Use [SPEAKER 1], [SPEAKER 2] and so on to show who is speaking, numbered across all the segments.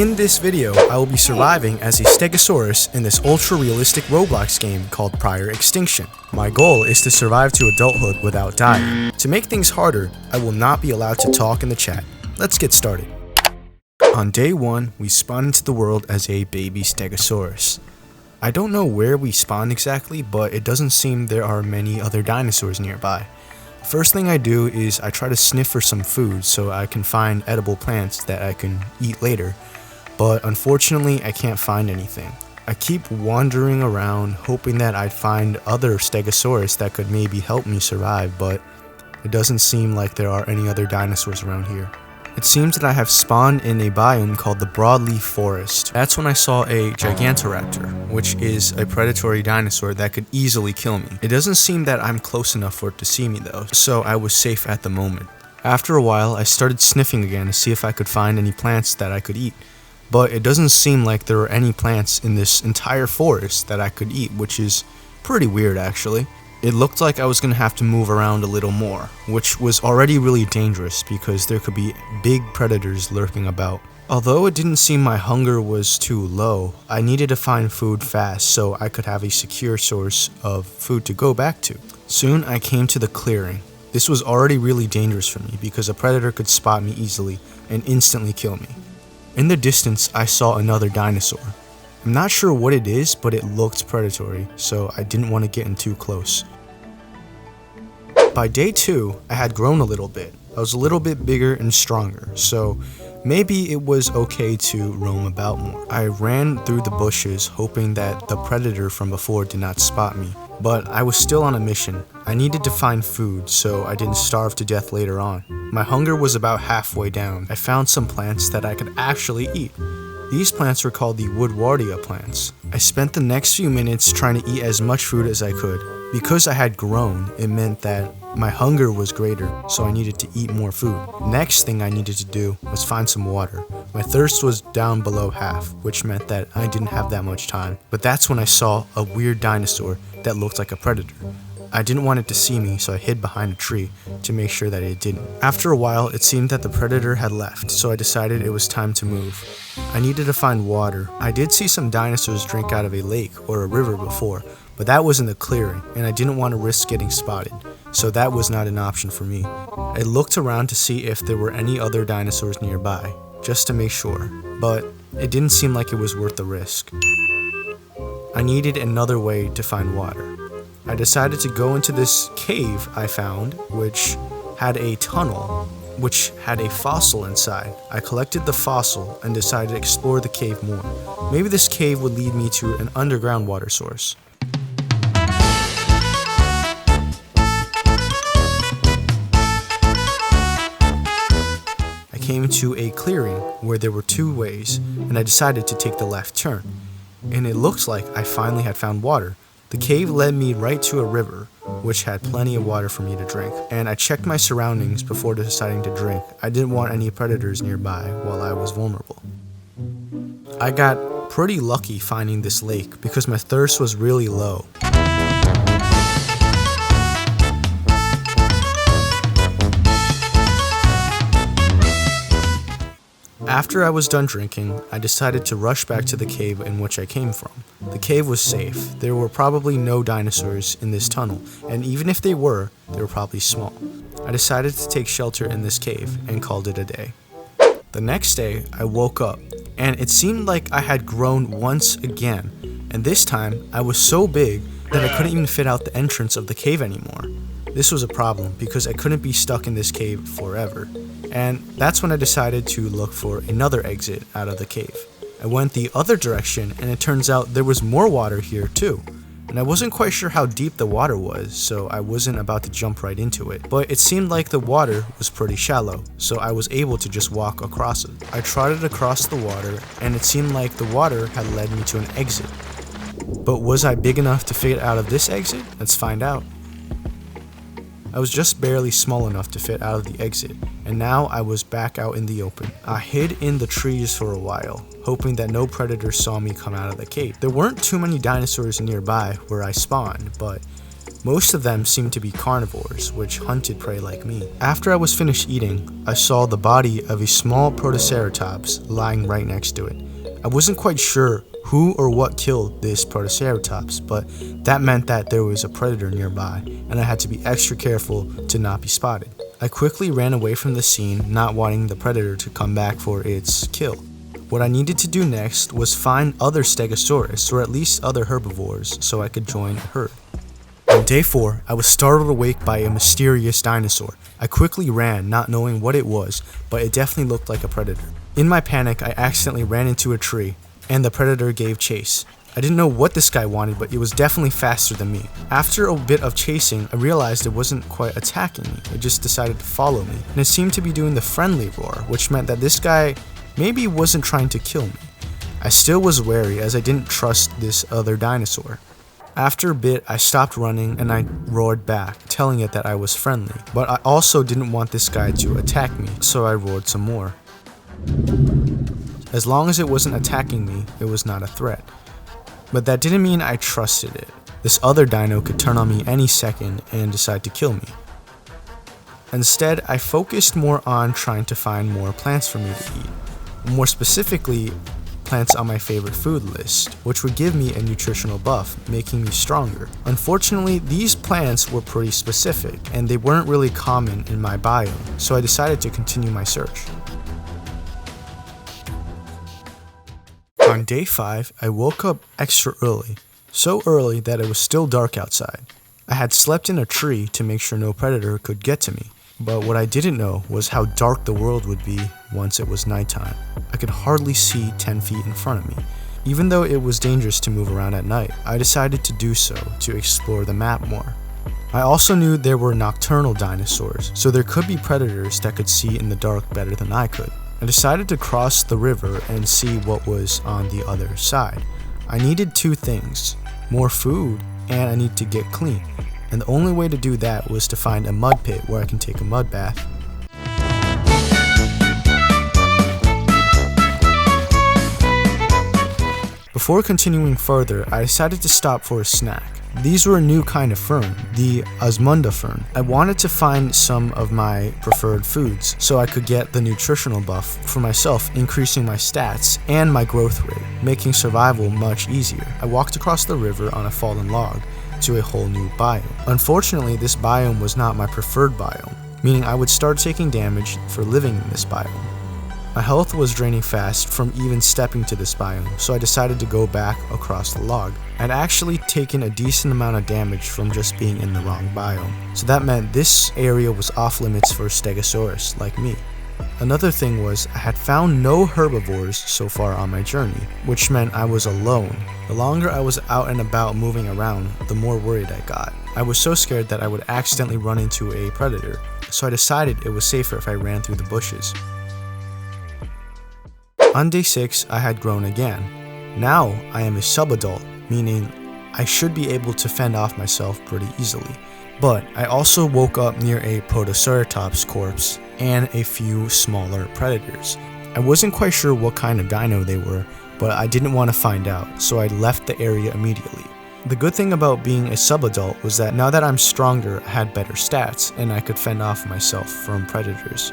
[SPEAKER 1] In this video, I will be surviving as a Stegosaurus in this ultra realistic Roblox game called PRIOR Extinction. My goal is to survive to adulthood without dying. To make things harder, I will not be allowed to talk in the chat. Let's get started. On day 1, we spawn into the world as a baby Stegosaurus. I don't know where we spawned exactly, but it doesn't seem there are many other dinosaurs nearby. The first thing I do is I try to sniff for some food so I can find edible plants that I can eat later. But unfortunately, I can't find anything. I keep wandering around hoping that I'd find other Stegosaurus that could maybe help me survive, but it doesn't seem like there are any other dinosaurs around here. It seems that I have spawned in a biome called the broadleaf forest. That's when I saw a Gigantoraptor, which is a predatory dinosaur that could easily kill me. It doesn't seem that I'm close enough for it to see me though, so I was safe at the moment. After a while, I started sniffing again to see if I could find any plants that I could eat. But it doesn't seem like there are any plants in this entire forest that I could eat, which is pretty weird actually. It looked like I was going to have to move around a little more, which was already really dangerous because there could be big predators lurking about. Although it didn't seem my hunger was too low, I needed to find food fast so I could have a secure source of food to go back to. Soon I came to the clearing. This was already really dangerous for me because a predator could spot me easily and instantly kill me. In the distance, I saw another dinosaur. I'm not sure what it is, but it looked predatory, so I didn't want to get in too close. By day 2, I had grown a little bit. I was a little bit bigger and stronger, so maybe it was okay to roam about more. I ran through the bushes hoping that the predator from before did not spot me, but I was still on a mission. I needed to find food so I didn't starve to death later on. My hunger was about halfway down. I found some plants that I could actually eat. These plants were called the Woodwardia plants. I spent the next few minutes trying to eat as much food as I could. Because I had grown, it meant that my hunger was greater, so I needed to eat more food. Next thing I needed to do was find some water. My thirst was down below half, which meant that I didn't have that much time. But that's when I saw a weird dinosaur that looked like a predator. I didn't want it to see me, so I hid behind a tree to make sure that it didn't. After a while, it seemed that the predator had left, so I decided it was time to move. I needed to find water. I did see some dinosaurs drink out of a lake or a river before, but that was in the clearing, and I didn't want to risk getting spotted, so that was not an option for me. I looked around to see if there were any other dinosaurs nearby, just to make sure, but it didn't seem like it was worth the risk. I needed another way to find water. I decided to go into this cave I found, which had a tunnel, which had a fossil inside. I collected the fossil and decided to explore the cave more. Maybe this cave would lead me to an underground water source. I came to a clearing where there were 2 ways, and I decided to take the left turn. And it looks like I finally had found water. The cave led me right to a river, which had plenty of water for me to drink, and I checked my surroundings before deciding to drink. I didn't want any predators nearby while I was vulnerable. I got pretty lucky finding this lake because my thirst was really low. After I was done drinking, I decided to rush back to the cave in which I came from. The cave was safe. There were probably no dinosaurs in this tunnel, and even if they were probably small. I decided to take shelter in this cave and called it a day. The next day, I woke up, and it seemed like I had grown once again, and this time I was so big that I couldn't even fit out the entrance of the cave anymore. This was a problem because I couldn't be stuck in this cave forever. And that's when I decided to look for another exit out of the cave. I went the other direction, and it turns out there was more water here too. And I wasn't quite sure how deep the water was, so I wasn't about to jump right into it. But it seemed like the water was pretty shallow, so I was able to just walk across it. I trotted across the water, and it seemed like the water had led me to an exit. But was I big enough to fit out of this exit? Let's find out. I was just barely small enough to fit out of the exit, and now I was back out in the open. I hid in the trees for a while, hoping that no predators saw me come out of the cave. There weren't too many dinosaurs nearby where I spawned, but Most of them seemed to be carnivores, which hunted prey like me. After I was finished eating, I saw the body of a small protoceratops lying right next to it. I wasn't quite sure who or what killed this protoceratops, but that meant that there was a predator nearby, and I had to be extra careful to not be spotted. I quickly ran away from the scene, not wanting the predator to come back for its kill. What I needed to do next was find other Stegosaurus, or at least other herbivores, so I could join a herd. On day 4, I was startled awake by a mysterious dinosaur. I quickly ran, not knowing what it was, but it definitely looked like a predator. In my panic, I accidentally ran into a tree, and the predator gave chase. I didn't know what this guy wanted, but it was definitely faster than me. After a bit of chasing, I realized it wasn't quite attacking me, it just decided to follow me, and it seemed to be doing the friendly roar, which meant that this guy maybe wasn't trying to kill me. I still was wary as I didn't trust this other dinosaur. After a bit, I stopped running and I roared back, telling it that I was friendly, but I also didn't want this guy to attack me, so I roared some more. As long as it wasn't attacking me, it was not a threat. But that didn't mean I trusted it. This other dino could turn on me any second and decide to kill me. Instead, I focused more on trying to find more plants for me to eat. More specifically, plants on my favorite food list, which would give me a nutritional buff, making me stronger. Unfortunately, these plants were pretty specific, and they weren't really common in my biome, so I decided to continue my search. On day 5, I woke up extra early, so early that it was still dark outside. I had slept in a tree to make sure no predator could get to me. But what I didn't know was how dark the world would be once it was nighttime. I could hardly see 10 feet in front of me. Even though it was dangerous to move around at night, I decided to do so to explore the map more. I also knew there were nocturnal dinosaurs, so there could be predators that could see in the dark better than I could. I decided to cross the river and see what was on the other side. I needed 2 things, more food and I need to get clean. And the only way to do that was to find a mud pit where I can take a mud bath. Before continuing further, I decided to stop for a snack. These were a new kind of fern, the Osmunda fern. I wanted to find some of my preferred foods so I could get the nutritional buff for myself, increasing my stats and my growth rate, making survival much easier. I walked across the river on a fallen log to a whole new biome. Unfortunately, this biome was not my preferred biome, meaning I would start taking damage for living in this biome. My health was draining fast from even stepping to this biome, so I decided to go back across the log. I'd actually taken a decent amount of damage from just being in the wrong biome, so that meant this area was off limits for Stegosaurus like me. Another thing was I had found no herbivores so far on my journey, which meant I was alone. The longer I was out and about moving around, the more worried I got. I was so scared that I would accidentally run into a predator, so I decided it was safer if I ran through the bushes. On day 6, I had grown again. Now I am a subadult, meaning I should be able to fend off myself pretty easily. But I also woke up near a protoceratops corpse and a few smaller predators. I wasn't quite sure what kind of dino they were, but I didn't want to find out, so I left the area immediately. The good thing about being a subadult was that now that I'm stronger, I had better stats, and I could fend off myself from predators.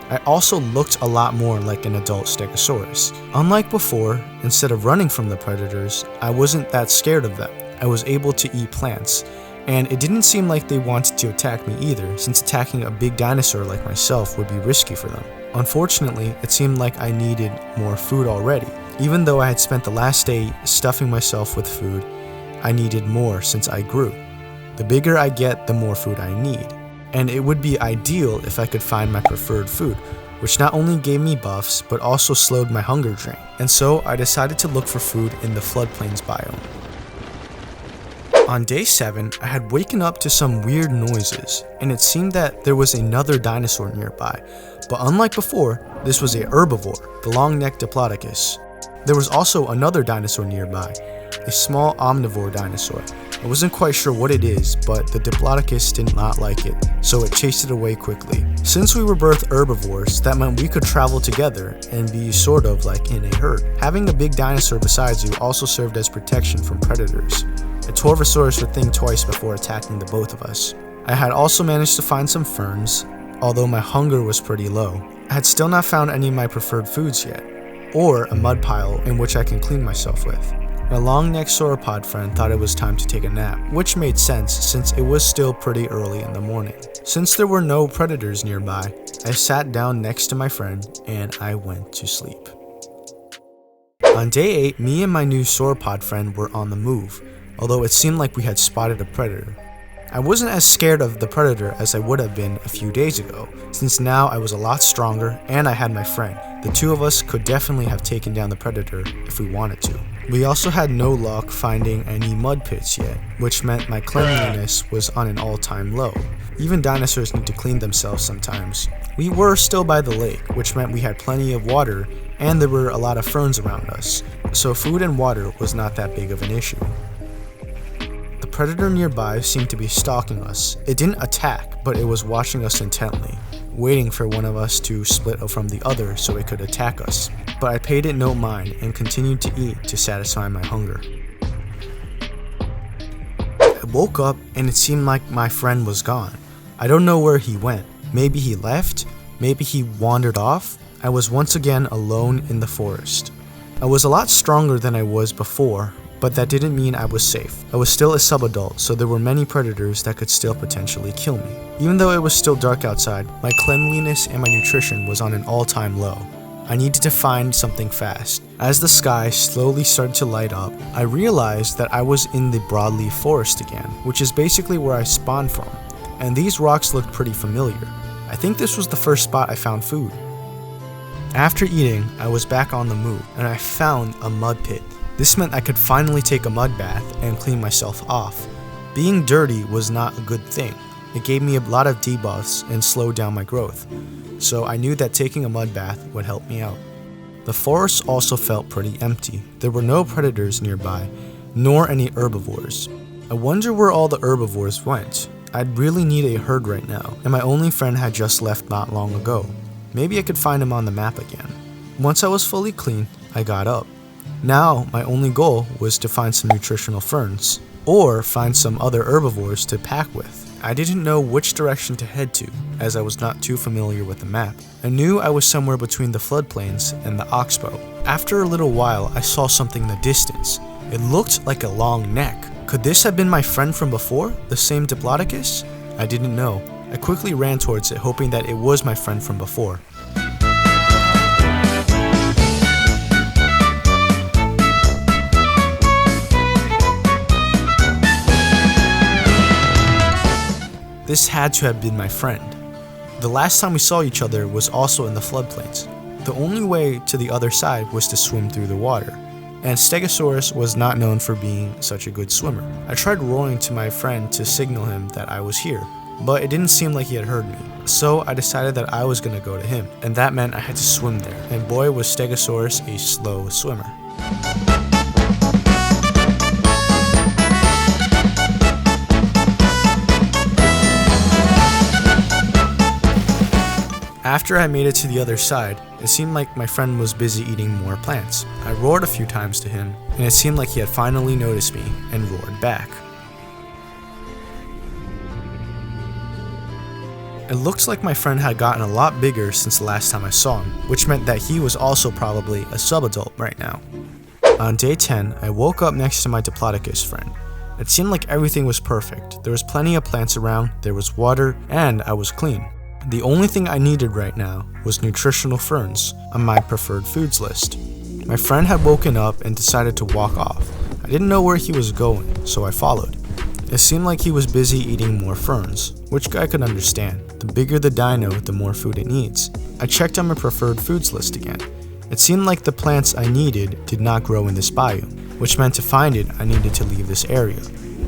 [SPEAKER 1] I also looked a lot more like an adult Stegosaurus. Unlike before, instead of running from the predators, I wasn't that scared of them. I was able to eat plants, and it didn't seem like they wanted to attack me either, since attacking a big dinosaur like myself would be risky for them. Unfortunately, it seemed like I needed more food already. Even though I had spent the last day stuffing myself with food, I needed more since I grew. The bigger I get, the more food I need. And it would be ideal if I could find my preferred food, which not only gave me buffs, but also slowed my hunger drain. And so I decided to look for food in the floodplains biome. On day 7, I had waken up to some weird noises, and it seemed that there was another dinosaur nearby. But unlike before, this was a herbivore, the long-necked Diplodocus. There was also another dinosaur nearby, a small omnivore dinosaur. I wasn't quite sure what it is, but the Diplodocus did not like it, so it chased it away quickly. Since we were both herbivores, that meant we could travel together and be sort of like in a herd. Having a big dinosaur besides you also served as protection from predators. A Torvosaurus would think twice before attacking the both of us. I had also managed to find some ferns, although my hunger was pretty low. I had still not found any of my preferred foods yet, or a mud pile in which I can clean myself with. My long-necked sauropod friend thought it was time to take a nap, which made sense since it was still pretty early in the morning. Since there were no predators nearby, I sat down next to my friend and I went to sleep. On day 8, me and my new sauropod friend were on the move, although it seemed like we had spotted a predator. I wasn't as scared of the predator as I would have been a few days ago, since now I was a lot stronger and I had my friend. The two of us could definitely have taken down the predator if we wanted to. We also had no luck finding any mud pits yet, which meant my cleanliness was on an all-time low. Even dinosaurs need to clean themselves sometimes. We were still by the lake, which meant we had plenty of water and there were a lot of ferns around us, so food and water was not that big of an issue. The predator nearby seemed to be stalking us. It didn't attack, but it was watching us intently, waiting for one of us to split from the other so it could attack us. But I paid it no mind and continued to eat to satisfy my hunger. I woke up and it seemed like my friend was gone. I don't know where he went. Maybe he left, maybe he wandered off. I was once again alone in the forest. I was a lot stronger than I was before, but that didn't mean I was safe. I was still a subadult, so there were many predators that could still potentially kill me. Even though it was still dark outside, my cleanliness and my nutrition was on an all-time low. I needed to find something fast. As the sky slowly started to light up, I realized that I was in the broadleaf forest again, which is basically where I spawned from, and these rocks looked pretty familiar. I think this was the first spot I found food. After eating, I was back on the move, and I found a mud pit. This meant I could finally take a mud bath and clean myself off. Being dirty was not a good thing. It gave me a lot of debuffs and slowed down my growth, so I knew that taking a mud bath would help me out. The forest also felt pretty empty. There were no predators nearby, nor any herbivores. I wonder where all the herbivores went. I'd really need a herd right now, and my only friend had just left not long ago. Maybe I could find him on the map again. Once I was fully clean, I got up. Now, my only goal was to find some nutritional ferns, or find some other herbivores to pack with. I didn't know which direction to head to, as I was not too familiar with the map. I knew I was somewhere between the floodplains and the oxbow. After a little while, I saw something in the distance. It looked like a long neck. Could this have been my friend from before, the same Diplodocus? I didn't know. I quickly ran towards it, hoping that it was my friend from before. This had to have been my friend. The last time we saw each other was also in the floodplains. The only way to the other side was to swim through the water, and STEGOSAURUS was not known for being such a good swimmer. I tried roaring to my friend to signal him that I was here, but it didn't seem like he had heard me. So I decided that I was gonna go to him, and that meant I had to swim there, and boy was STEGOSAURUS a slow swimmer. After I made it to the other side, it seemed like my friend was busy eating more plants. I roared a few times to him, and it seemed like he had finally noticed me and roared back. It looked like my friend had gotten a lot bigger since the last time I saw him, which meant that he was also probably a subadult right now. On day 10, I woke up next to my Diplodocus friend. It seemed like everything was perfect. There was plenty of plants around, there was water, and I was clean. The only thing I needed right now was nutritional ferns on my preferred foods list. My friend had woken up and decided to walk off. I didn't know where he was going, so I followed. It seemed like he was busy eating more ferns, which I could understand. The bigger the dino, the more food it needs. I checked on my preferred foods list again. It seemed like the plants I needed did not grow in this biome, which meant to find it I needed to leave this area.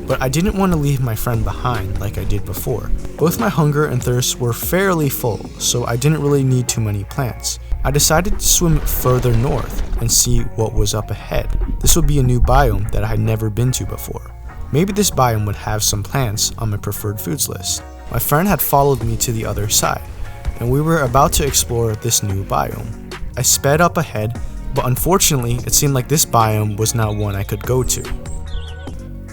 [SPEAKER 1] But I didn't want to leave my friend behind like I did before. Both my hunger and thirst were fairly full, so I didn't really need too many plants. I decided to swim further north and see what was up ahead. This would be a new biome that I had never been to before. Maybe this biome would have some plants on my preferred foods list. My friend had followed me to the other side, and we were about to explore this new biome. I sped up ahead, but unfortunately it seemed like this biome was not one I could go to.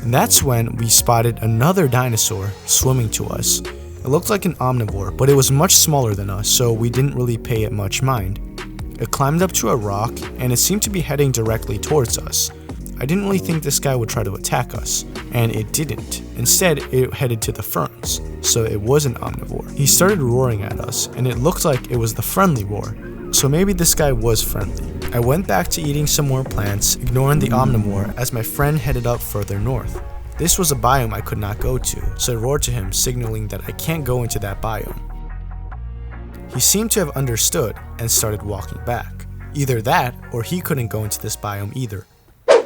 [SPEAKER 1] And that's when we spotted another dinosaur swimming to us. It looked like an omnivore, but it was much smaller than us, so we didn't really pay it much mind. It climbed up to a rock, and it seemed to be heading directly towards us. I didn't really think this guy would try to attack us, and it didn't. Instead, it headed to the ferns, so it was an omnivore. He started roaring at us, and it looked like it was the friendly roar, so maybe this guy was friendly. I went back to eating some more plants, ignoring the omnivore as my friend headed up further north. This was a biome I could not go to, so I roared to him, signaling that I can't go into that biome. He seemed to have understood and started walking back. Either that, or he couldn't go into this biome either.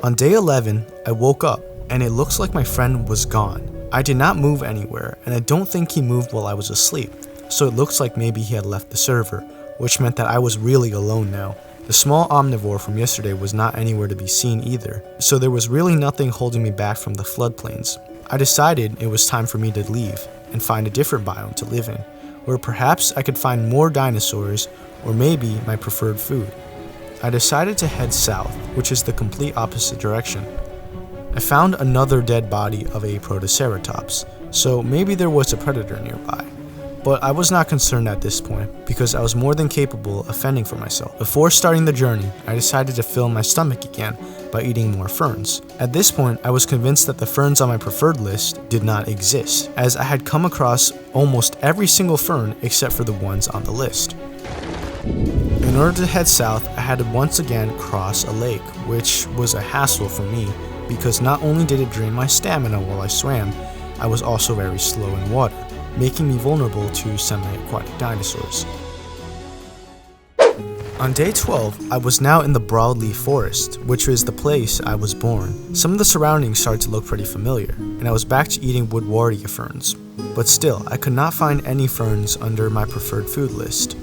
[SPEAKER 1] On day 11, I woke up, and it looks like my friend was gone. I did not move anywhere, and I don't think he moved while I was asleep, so it looks like maybe he had left the server, which meant that I was really alone now. The small omnivore from yesterday was not anywhere to be seen either, so there was really nothing holding me back from the floodplains. I decided it was time for me to leave and find a different biome to live in, where perhaps I could find more dinosaurs or maybe my preferred food. I decided to head south, which is the complete opposite direction. I found another dead body of a Protoceratops, so maybe there was a predator nearby. But I was not concerned at this point, because I was more than capable of fending for myself. Before starting the journey, I decided to fill my stomach again by eating more ferns. At this point, I was convinced that the ferns on my preferred list did not exist, as I had come across almost every single fern except for the ones on the list. In order to head south, I had to once again cross a lake, which was a hassle for me, because not only did it drain my stamina while I swam, I was also very slow in water, making me vulnerable to semi-aquatic dinosaurs. On day 12, I was now in the broadleaf forest, which is the place I was born. Some of the surroundings started to look pretty familiar, and I was back to eating woodwardia ferns. But still, I could not find any ferns under my preferred food list.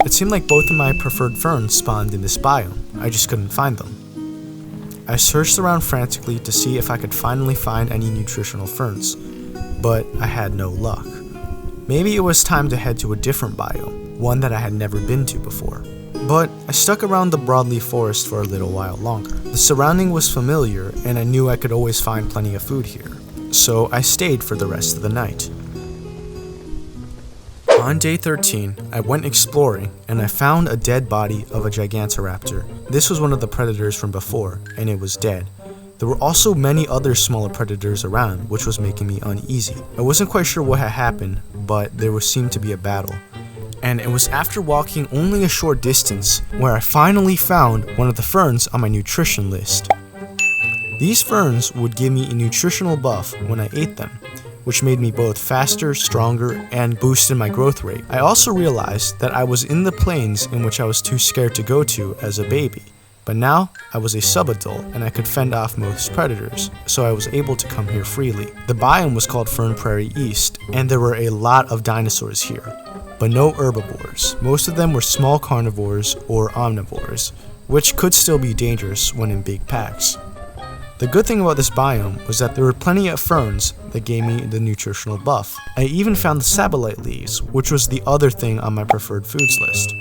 [SPEAKER 1] It seemed like both of my preferred ferns spawned in this biome, I just couldn't find them. I searched around frantically to see if I could finally find any nutritional ferns, but I had no luck. Maybe it was time to head to a different biome, one that I had never been to before. But I stuck around the broadleaf forest for a little while longer. The surrounding was familiar, and I knew I could always find plenty of food here, so I stayed for the rest of the night. On day 13, I went exploring, and I found a dead body of a Gigantoraptor. This was one of the predators from before, and it was dead. There were also many other smaller predators around, which was making me uneasy. I wasn't quite sure what had happened, but there seemed to be a battle. And it was after walking only a short distance where I finally found one of the ferns on my nutrition list. These ferns would give me a nutritional buff when I ate them, which made me both faster, stronger, and boosted my growth rate. I also realized that I was in the plains in which I was too scared to go to as a baby. But now, I was a sub-adult and I could fend off most predators, so I was able to come here freely. The biome was called Fern Prairie East, and there were a lot of dinosaurs here, but no herbivores. Most of them were small carnivores or omnivores, which could still be dangerous when in big packs. The good thing about this biome was that there were plenty of ferns that gave me the nutritional buff. I even found the sabolite leaves, which was the other thing on my preferred foods list.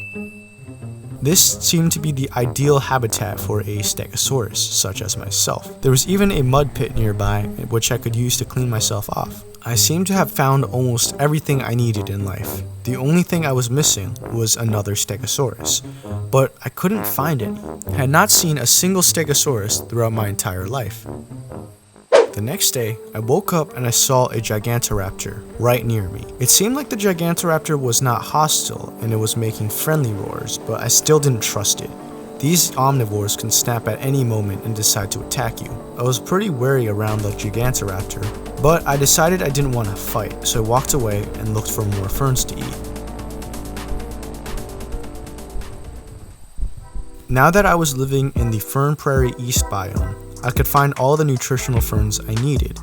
[SPEAKER 1] This seemed to be the ideal habitat for a Stegosaurus, such as myself. There was even a mud pit nearby, which I could use to clean myself off. I seemed to have found almost everything I needed in life. The only thing I was missing was another Stegosaurus, but I couldn't find any. I had not seen a single Stegosaurus throughout my entire life. The next day, I woke up and I saw a Gigantoraptor right near me. It seemed like the Gigantoraptor was not hostile and it was making friendly roars, but I still didn't trust it. These omnivores can snap at any moment and decide to attack you. I was pretty wary around the Gigantoraptor, but I decided I didn't want to fight, so I walked away and looked for more ferns to eat. Now that I was living in the Fern Prairie East biome, I could find all the nutritional ferns I needed,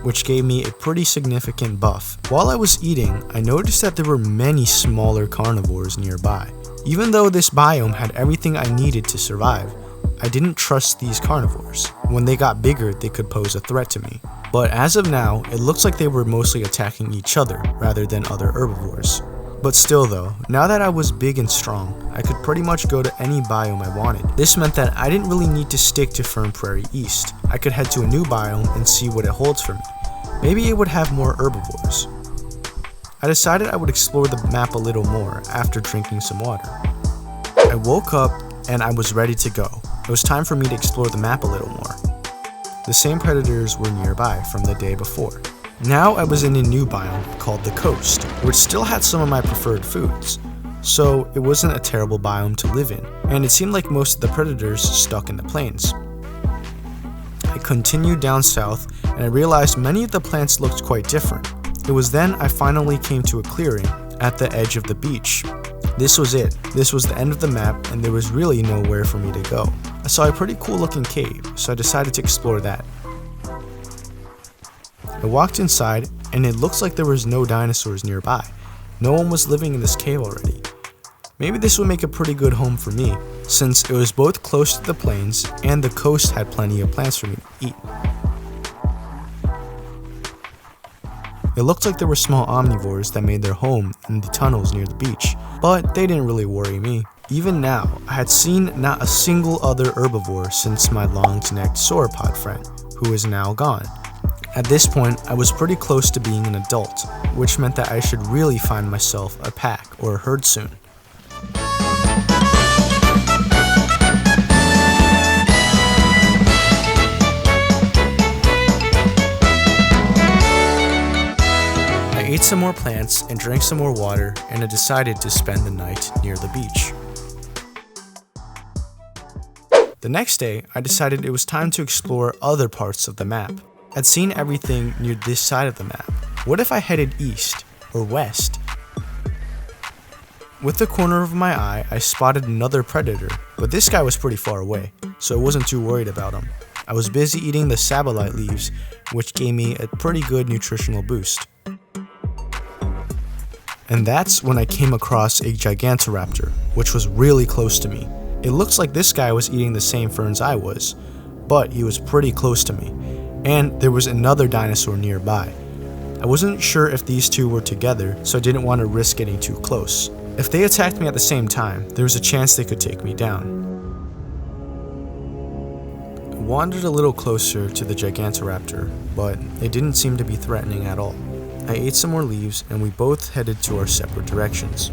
[SPEAKER 1] which gave me a pretty significant buff. While I was eating, I noticed that there were many smaller carnivores nearby. Even though this biome had everything I needed to survive, I didn't trust these carnivores. When they got bigger, they could pose a threat to me. But as of now, it looks like they were mostly attacking each other rather than other herbivores. But still though, now that I was big and strong, I could pretty much go to any biome I wanted. This meant that I didn't really need to stick to Fern Prairie East. I could head to a new biome and see what it holds for me. Maybe it would have more herbivores. I decided I would explore the map a little more after drinking some water. I woke up and I was ready to go. It was time for me to explore the map a little more. The same predators were nearby from the day before. Now I was in a new biome called the Coast, which still had some of my preferred foods. So it wasn't a terrible biome to live in, and it seemed like most of the predators stuck in the plains. I continued down south and I realized many of the plants looked quite different. It was then I finally came to a clearing at the edge of the beach. This was it. This was the end of the map and there was really nowhere for me to go. I saw a pretty cool looking cave, so I decided to explore that. I walked inside and it looks like there was no dinosaurs nearby. No one was living in this cave already. Maybe this would make a pretty good home for me, since it was both close to the plains and the coast had plenty of plants for me to eat. It looked like there were small omnivores that made their home in the tunnels near the beach, but they didn't really worry me. Even now, I had seen not a single other herbivore since my long-necked sauropod friend, who is now gone. At this point, I was pretty close to being an adult, which meant that I should really find myself a pack or a herd soon. I ate some more plants and drank some more water, and I decided to spend the night near the beach. The next day, I decided it was time to explore other parts of the map. I'd seen everything near this side of the map. What if I headed east or west? With the corner of my eye, I spotted another predator, but this guy was pretty far away, so I wasn't too worried about him. I was busy eating the sabolite leaves, which gave me a pretty good nutritional boost. And that's when I came across a gigantoraptor, which was really close to me. It looks like this guy was eating the same ferns I was, but he was pretty close to me, and there was another dinosaur nearby. I wasn't sure if these two were together, so I didn't want to risk getting too close. If they attacked me at the same time, there was a chance they could take me down. I wandered a little closer to the gigantoraptor, but it didn't seem to be threatening at all. I ate some more leaves and we both headed to our separate directions.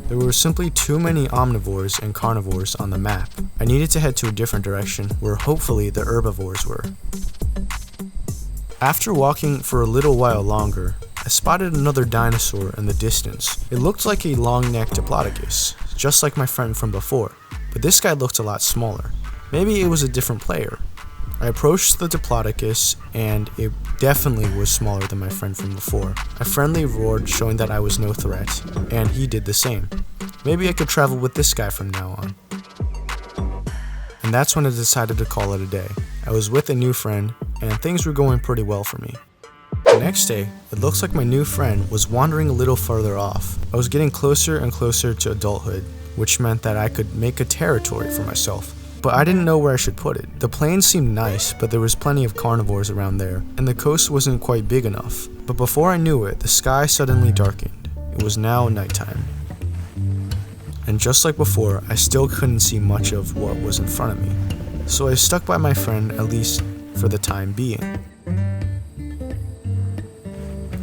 [SPEAKER 1] There were simply too many omnivores and carnivores on the map. I needed to head to a different direction where hopefully the herbivores were. After walking for a little while longer, I spotted another dinosaur in the distance. It looked like a long-necked diplodocus, just like my friend from before, but this guy looked a lot smaller. Maybe it was a different player. I approached the diplodocus and it definitely was smaller than my friend from before. I friendly roared, showing that I was no threat, and he did the same. Maybe I could travel with this guy from now on. And that's when I decided to call it a day. I was with a new friend and things were going pretty well for me. The next day, it looks like my new friend was wandering a little further off. I was getting closer and closer to adulthood, which meant that I could make a territory for myself. But I didn't know where I should put it. The plains seemed nice, but there was plenty of carnivores around there, and the coast wasn't quite big enough. But before I knew it, the sky suddenly darkened. It was now nighttime. And just like before, I still couldn't see much of what was in front of me. So I stuck by my friend, at least for the time being.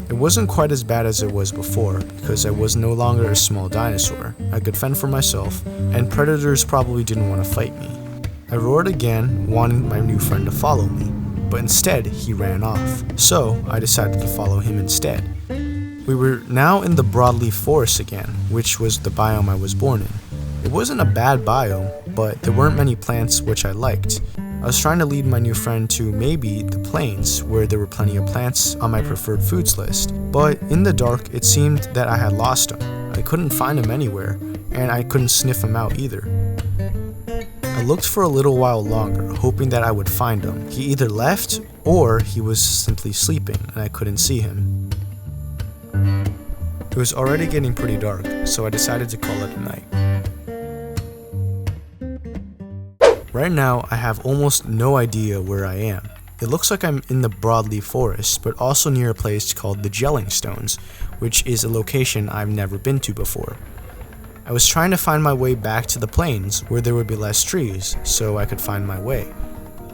[SPEAKER 1] It wasn't quite as bad as it was before, because I was no longer a small dinosaur. I could fend for myself, and predators probably didn't want to fight me. I roared again, wanting my new friend to follow me, but instead he ran off, so I decided to follow him instead. We were now in the broadleaf forest again, which was the biome I was born in. It wasn't a bad biome, but there weren't many plants which I liked. I was trying to lead my new friend to maybe the plains, where there were plenty of plants on my preferred foods list, but in the dark it seemed that I had lost him. I couldn't find him anywhere, and I couldn't sniff him out either. I looked for a little while longer, hoping that I would find him. He either left, or he was simply sleeping, and I couldn't see him. It was already getting pretty dark, so I decided to call it a night. Right now, I have almost no idea where I am. It looks like I'm in the broadleaf forest, but also near a place called the Gelling Stones, which is a location I've never been to before. I was trying to find my way back to the plains where there would be less trees, so I could find my way.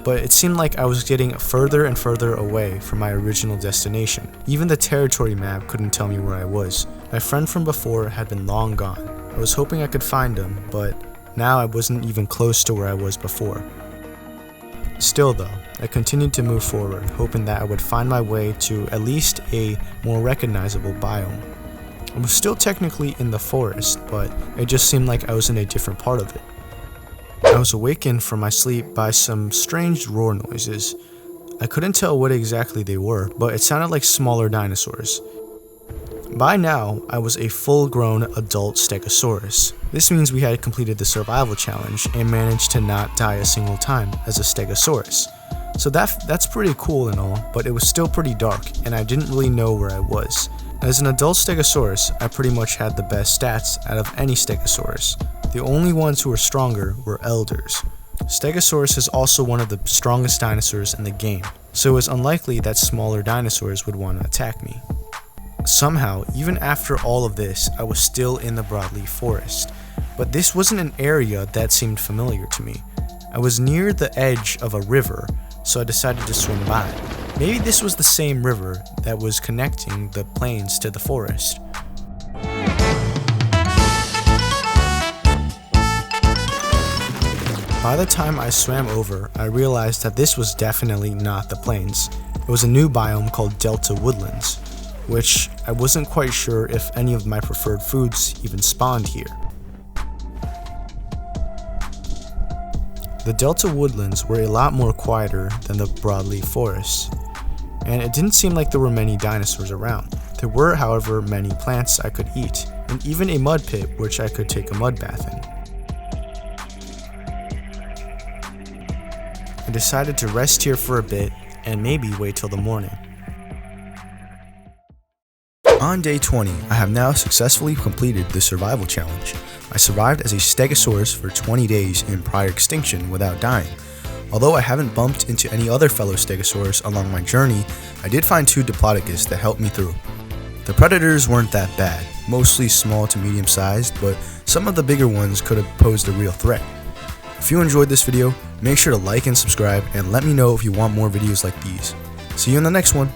[SPEAKER 1] But it seemed like I was getting further and further away from my original destination. Even the territory map couldn't tell me where I was. My friend from before had been long gone. I was hoping I could find him, but now I wasn't even close to where I was before. Still though, I continued to move forward, hoping that I would find my way to at least a more recognizable biome. I was still technically in the forest, but it just seemed like I was in a different part of it. I was awakened from my sleep by some strange roar noises. I couldn't tell what exactly they were, but it sounded like smaller dinosaurs. By now, I was a full-grown adult Stegosaurus. This means we had completed the survival challenge and managed to not die a single time as a Stegosaurus. So that's pretty cool and all, but it was still pretty dark, and I didn't really know where I was. As an adult Stegosaurus, I pretty much had the best stats out of any Stegosaurus. The only ones who were stronger were elders. Stegosaurus is also one of the strongest dinosaurs in the game, so it was unlikely that smaller dinosaurs would want to attack me. Somehow, even after all of this, I was still in the broadleaf forest, but this wasn't an area that seemed familiar to me. I was near the edge of a river, so I decided to swim by. Maybe this was the same river that was connecting the plains to the forest. By the time I swam over, I realized that this was definitely not the plains. It was a new biome called Delta Woodlands, which I wasn't quite sure if any of my preferred foods even spawned here. The Delta Woodlands were a lot more quieter than the broadleaf forests, and it didn't seem like there were many dinosaurs around. There were, however, many plants I could eat, and even a mud pit which I could take a mud bath in. I decided to rest here for a bit and maybe wait till the morning. On day 20, I have now successfully completed the survival challenge. I survived as a Stegosaurus for 20 days in prior extinction without dying. Although I haven't bumped into any other fellow Stegosaurus along my journey, I did find 2 Diplodocus that helped me through. The predators weren't that bad, mostly small to medium sized, but some of the bigger ones could have posed a real threat. If you enjoyed this video, make sure to like and subscribe and let me know if you want more videos like these. See you in the next one.